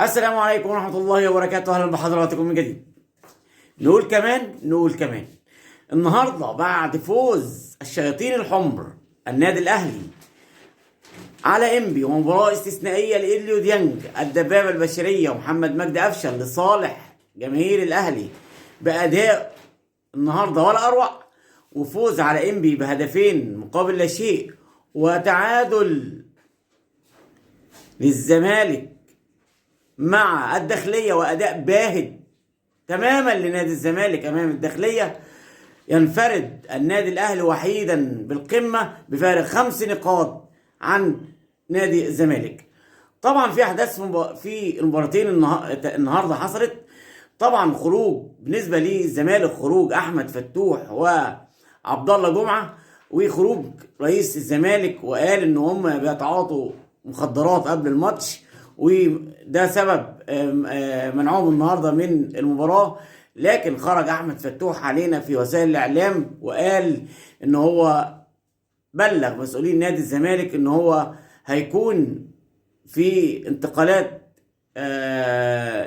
السلام عليكم ورحمة الله وبركاته. أهلا بحضراتكم من جديد. نقول كمان النهاردة بعد فوز الشياطين الحمر النادي الأهلي على إنبي ومباراة استثنائية لإليو ديانج الدبابة البشرية ومحمد مجدي قفشة لصالح جماهير الأهلي بأداء النهاردة ولا أروع، وفوز على إنبي بهدفين مقابل لا شيء، وتعادل للزمالك مع الداخلية وأداء باهت تماما لنادي الزمالك أمام الداخلية. ينفرد النادي الأهلي وحيدا بالقمة بفارق 5 نقاط عن نادي الزمالك. طبعا في أحداث في المباراتين النهاردة حصلت. طبعا خروج بالنسبة للزمالك، خروج أحمد فتوح وعبد الله جمعة، وخروج رئيس الزمالك وقال إن هم بيتعاطوا مخدرات قبل الماتش، وده سبب منعهم النهارده من المباراه. لكن خرج احمد فتوح علينا في وسائل الاعلام وقال ان هو بلغ مسؤولين نادي الزمالك ان هو هيكون في انتقالات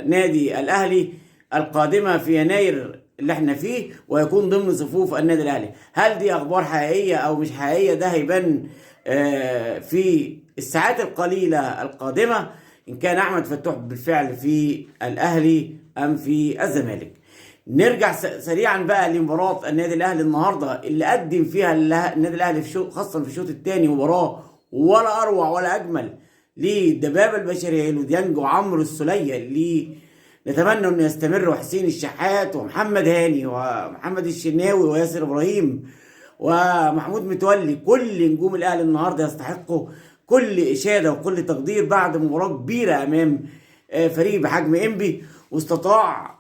نادي الاهلي القادمه في يناير اللي احنا فيه، ويكون ضمن صفوف النادي الاهلي. هل دي اخبار حقيقيه او مش حقيقيه؟ ده هيبان في الساعات القليله القادمه إن كان أحمد فتوح بالفعل في الأهلي أم في الزمالك. نرجع سريعا بقى لمباراة النادي الأهلي النهاردة اللي قدم فيها النادي الأهلي خاصة في الشوط الثاني مباراة ولا أروع ولا أجمل للدبابة البشرية إليو ديانج وعمرو السولية، اللي نتمنى أنه يستمر، وحسين الشحات ومحمد هاني ومحمد الشناوي وياسر إبراهيم ومحمود متولي. كل نجوم الأهلي النهاردة يستحقوا كل إشادة وكل تقدير بعد مباراة كبيرة أمام فريق بحجم إنبي. واستطاع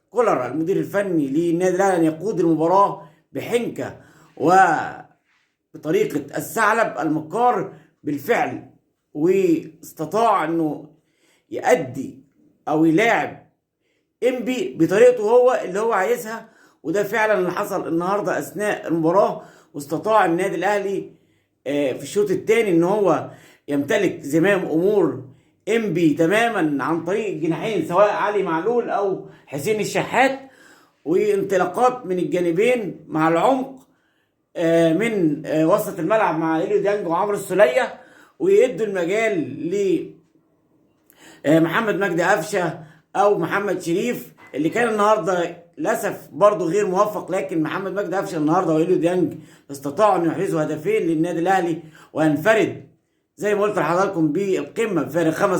كولر المدير الفني للنادي الأهلي أن يقود المباراة بحنكة وبطريقة الثعلب المكار بالفعل، واستطاع أنه يؤدي أو يلاعب إنبي بطريقته هو اللي هو عايزها، وده فعلا اللي حصل النهاردة أثناء المباراة. واستطاع النادي الأهلي في الشوط الثاني ان هو يمتلك زمام امور إنبي تماما عن طريق الجناحين سواء علي معلول او حسين الشحات، وانطلاقات من الجانبين مع العمق من وسط الملعب مع إليو ديانج وعمرو السولية، ويدوا المجال لمحمد مجدي قفشة او محمد شريف اللي كان النهارده للاسف برضه غير موفق. لكن محمد مجدي قفشه النهارده وإليو ديانج استطاعوا ان يحرزوا هدفين للنادي الاهلي وينفرد زي ما قلت لحضراتكم بالقمه بفارق 5